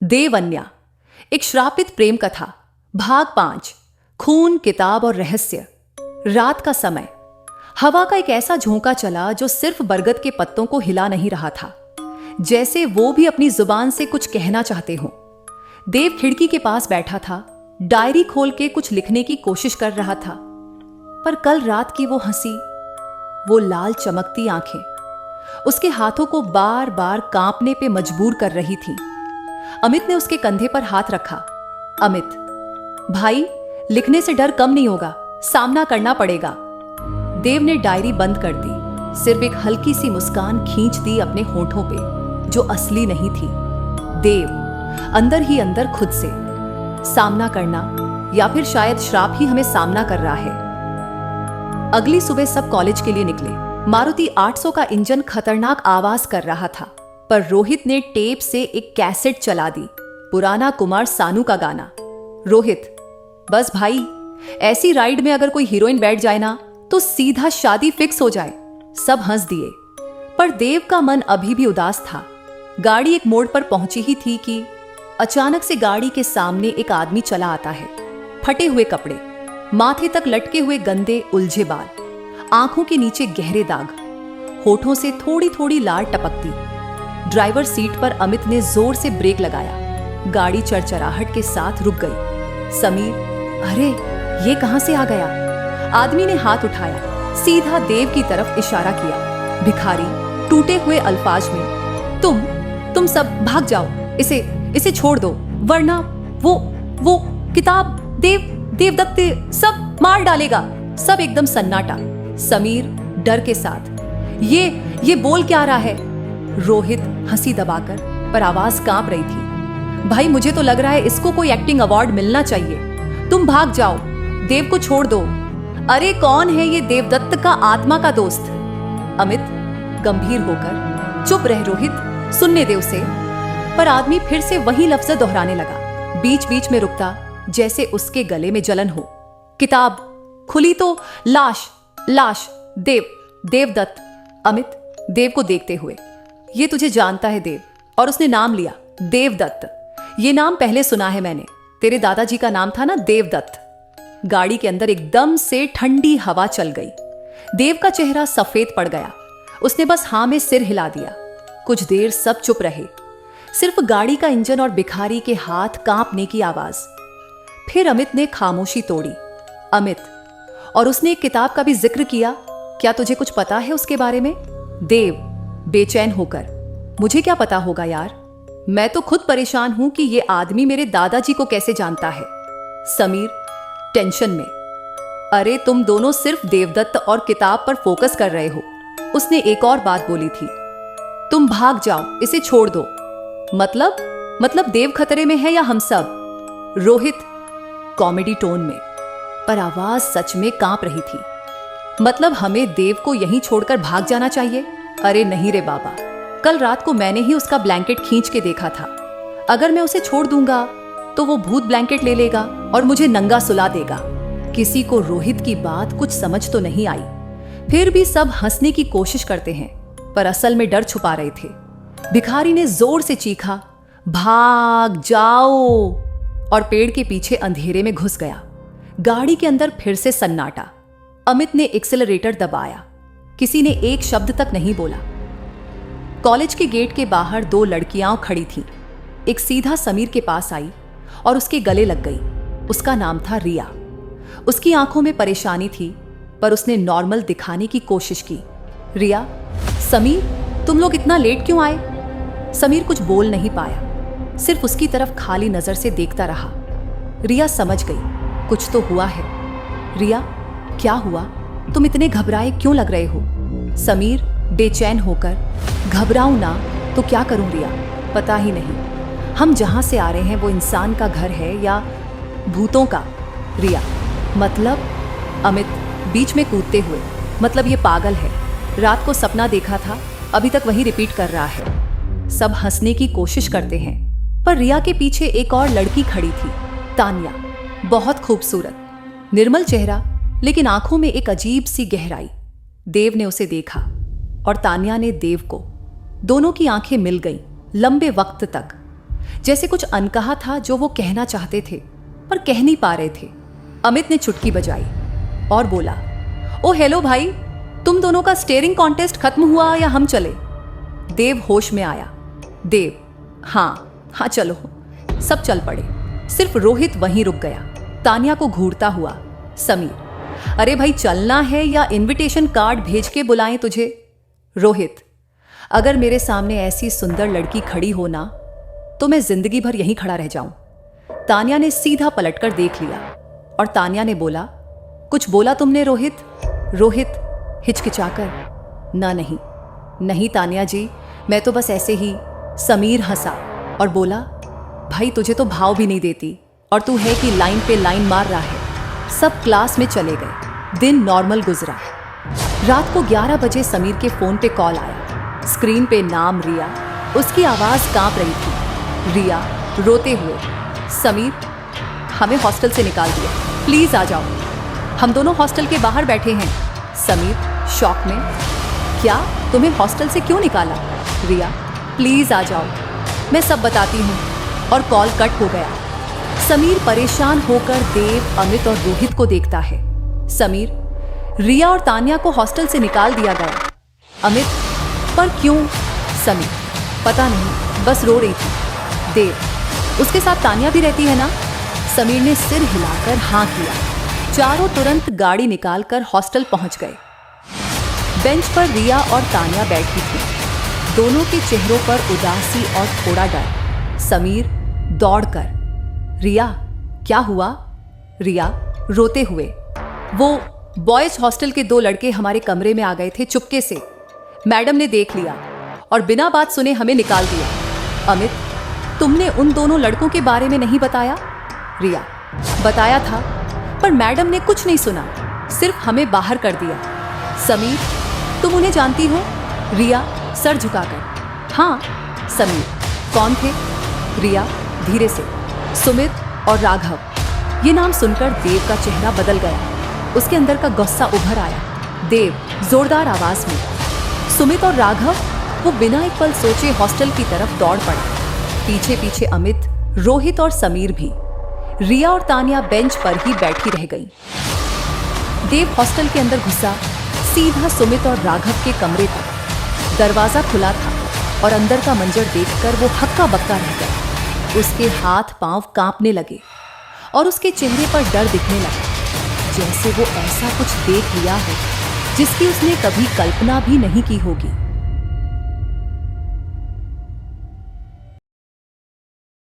देवन्या, एक श्रापित प्रेम कथा, भाग 5। खून, किताब और रहस्य। रात का समय। हवा का एक ऐसा झोंका चला जो सिर्फ बरगद के पत्तों को हिला नहीं रहा था, जैसे वो भी अपनी जुबान से कुछ कहना चाहते हों। देव खिड़की के पास बैठा था, डायरी खोल के कुछ लिखने की कोशिश कर रहा था। पर कल रात की वो हंसी, वो लाल चमकती आंखें उसके हाथों को बार बार कांपने पे मजबूर कर रही थी। अमित ने उसके कंधे पर हाथ रखा। अमित, भाई, लिखने से डर कम नहीं होगा, सामना करना पड़ेगा। देव ने डायरी बंद कर दी, सिर्फ एक हल्की सी मुस्कान खींच दी अपने होठों पे, जो असली नहीं थी। देव अंदर ही अंदर खुद से सामना करना, या फिर शायद श्राप ही हमें सामना कर रहा है। अगली सुबह सब कॉलेज के लिए निकले। मारुति 800 का इंजन खतरनाक आवाज कर रहा था, पर रोहित ने टेप से एक कैसेट चला दी, पुराना कुमार सानू का गाना। रोहित, बस भाई, ऐसी राइड में अगर कोई हीरोइन बैठ जाए ना तो सीधा शादी फिक्स हो जाए। सब हंस दिए, पर देव का मन अभी भी उदास था। गाड़ी एक मोड़ पर पहुंची ही थी कि अचानक से गाड़ी के सामने एक आदमी चला आता है। फटे हुए कपड़े, माथे तक लटके हुए गंदे उलझे बाल, आंखों के नीचे गहरे दाग, होठों से थोड़ी थोड़ी लार टपकती। ड्राइवर सीट पर अमित ने जोर से ब्रेक लगाया। गाड़ी चरचराहट के साथ रुक गई। समीर, अरे ये कहां से आ गया? आदमी ने हाथ उठाया, सीधा देव की तरफ इशारा किया। भिखारी टूटे हुए अल्फाज में, तुम सब भाग जाओ, इसे छोड़ दो, वरना वो किताब देवदत्त सब मार डालेगा। सब एकदम सन्नाटा। समीर डर के साथ, ये बोल क्या रहा है? रोहित हंसी दबाकर, पर आवाज कांप रही थी। भाई, मुझे तो लग रहा है इसको कोई एक्टिंग अवार्ड मिलना चाहिए। तुम भाग जाओ, देव को छोड़ दो। अरे कौन है ये देवदत्त का आत्मा का दोस्त? अमित गंभीर होकर, चुप रह रोहित, सुनने दे उसे। पर आदमी फिर से वही लफ्ज दोहराने लगा, बीच बीच में रुकता, जैसे उसके गले में जलन हो। किताब खुली तो लाश, देवदत्त। अमित देव को देखते हुए, ये तुझे जानता है देव, और उसने नाम लिया, देवदत्त। ये नाम पहले सुना है मैंने, तेरे दादाजी का नाम था ना देवदत्त। गाड़ी के अंदर एकदम से ठंडी हवा चल गई। देव का चेहरा सफेद पड़ गया। उसने बस हाँ में सिर हिला दिया। कुछ देर सब चुप रहे, सिर्फ गाड़ी का इंजन और भिखारी के हाथ कांपने की आवाज। फिर अमित ने खामोशी तोड़ी। अमित, और उसने एक किताब का भी जिक्र किया, क्या तुझे कुछ पता है उसके बारे में? देव बेचैन होकर, मुझे क्या पता होगा यार, मैं तो खुद परेशान हूं कि ये आदमी मेरे दादाजी को कैसे जानता है। समीर टेंशन में, अरे तुम दोनों सिर्फ देवदत्त और किताब पर फोकस कर रहे हो। उसने एक और बात बोली थी, तुम भाग जाओ, इसे छोड़ दो। मतलब देव खतरे में है या हम सब? रोहित कॉमेडी टोन में, पर आवाज सच में कांप रही थी। मतलब हमें देव को यहीं छोड़कर भाग जाना चाहिए? अरे नहीं रे बाबा, कल रात को मैंने ही उसका ब्लैंकेट खींच के देखा था। अगर मैं उसे छोड़ दूंगा तो वो भूत ब्लैंकेट ले लेगा और मुझे नंगा सुला देगा। किसी को रोहित की बात कुछ समझ तो नहीं आई। फिर भी सब हंसने की कोशिश करते हैं, पर असल में डर छुपा रहे थे। भिखारी ने जोर से चीखा, भाग जाओ, और पेड़ के पीछे अंधेरे में घुस गया। गाड़ी के अंदर फिर से सन्नाटा। अमित ने एक्सेलरेटर दबाया। किसी ने एक शब्द तक नहीं बोला। कॉलेज के गेट के बाहर दो लड़कियां खड़ी थीं। एक सीधा समीर के पास आई और उसके गले लग गई। उसका नाम था रिया। उसकी आंखों में परेशानी थी, पर उसने नॉर्मल दिखाने की कोशिश की। रिया, समीर, तुम लोग इतना लेट क्यों आए? समीर कुछ बोल नहीं पाया, सिर्फ उसकी तरफ खाली नजर से देखता रहा। रिया समझ गई, कुछ तो हुआ है। रिया, क्या हुआ? तुम इतने घबराए क्यों लग रहे हो? समीर बेचैन होकर, घबराऊं ना तो क्या करूं रिया, पता ही नहीं हम जहां से आ रहे हैं वो इंसान का घर है या भूतों का। रिया, मतलब? अमित बीच में कूदते हुए, मतलब ये पागल है, रात को सपना देखा था, अभी तक वही रिपीट कर रहा है। सब हंसने की कोशिश करते हैं, पर रिया के पीछे एक और लड़की खड़ी थी, तान्या। बहुत खूबसूरत, निर्मल चेहरा, लेकिन आंखों में एक अजीब सी गहराई। देव ने उसे देखा और तान्या ने देव को। दोनों की आंखें मिल गईं लंबे वक्त तक। जैसे कुछ अनकहा था जो वो कहना चाहते थे पर कह नहीं पा रहे थे। अमित ने चुटकी बजाई और बोला, ओ हेलो भाई, तुम दोनों का स्टेयरिंग कॉन्टेस्ट खत्म हुआ या हम चले? देव होश में आया। देव, हाँ चलो। सब चल पड़े। सिर्फ रोहित वहीं रुक गया, तानिया को घूरता हुआ। समीर, अरे भाई चलना है या इनविटेशन कार्ड भेज के बुलाएं तुझे? रोहित, अगर मेरे सामने ऐसी सुंदर लड़की खड़ी हो ना तो मैं जिंदगी भर यहीं खड़ा रह जाऊं। तानिया ने सीधा पलटकर देख लिया और तानिया ने बोला, कुछ बोला तुमने रोहित? रोहित हिचकिचाकर, ना नहीं तानिया जी, मैं तो बस ऐसे ही। समीर हंसा और बोला, भाई तुझे तो भाव भी नहीं देती और तू है कि लाइन पे लाइन मार रहा है। सब क्लास में चले गए। दिन नॉर्मल गुजरा। रात को 11 बजे समीर के फोन पे कॉल आया। स्क्रीन पे नाम रिया। उसकी आवाज कांप रही थी। रिया रोते हुए, समीर, हमें हॉस्टल से निकाल दिया, प्लीज आ जाओ। हम दोनों हॉस्टल के बाहर बैठे हैं। समीर शॉक में, क्या तुम्हें हॉस्टल से क्यों निकाला? रिया, प्लीज आ जाओ, मैं सब बताती हूँ। और कॉल कट हो गया। समीर परेशान होकर देव, अमित और रोहित को देखता है। समीर, रिया और तानिया को हॉस्टल से निकाल दिया गया। अमित, पर क्यों? समीर, पता नहीं, बस रो रही थी। देव, उसके साथ तानिया भी रहती है ना? समीर ने सिर हिलाकर हाँ किया। चारों तुरंत गाड़ी निकालकर हॉस्टल पहुंच गए। बेंच पर रिया और तानिया बैठी थी। दोनों के चेहरों पर उदासी और थोड़ा डर। समीर दौड़कर, रिया क्या हुआ? रिया रोते हुए, वो बॉयज हॉस्टल के 2 लड़के हमारे कमरे में आ गए थे चुपके से। मैडम ने देख लिया और बिना बात सुने हमें निकाल दिया। अमित, तुमने उन दोनों लड़कों के बारे में नहीं बताया? रिया, बताया था पर मैडम ने कुछ नहीं सुना, सिर्फ हमें बाहर कर दिया। समीर, तुम उन्हें जानती हो? रिया सर झुकाकर, हाँ। समीर, कौन थे? रिया धीरे से, सुमित और राघव। ये नाम सुनकर देव का चेहरा बदल गया। उसके अंदर का गुस्सा उभर आया। देव जोरदार आवाज में, सुमित और राघव? वो बिना एक पल सोचे हॉस्टल की तरफ दौड़ पड़ा। पीछे पीछे अमित, रोहित और समीर भी। रिया और तानिया बेंच पर ही बैठी रह गई। देव हॉस्टल के अंदर घुसा, सीधा सुमित और राघव के कमरे तक। दरवाजा खुला था और अंदर का मंजर देखकर वो हक्का बक्का रह गया। उसके हाथ पांव कांपने लगे और उसके चेहरे पर डर दिखने लगा, जैसे वो ऐसा कुछ देख लिया हो जिसकी उसने कभी कल्पना भी नहीं की होगी।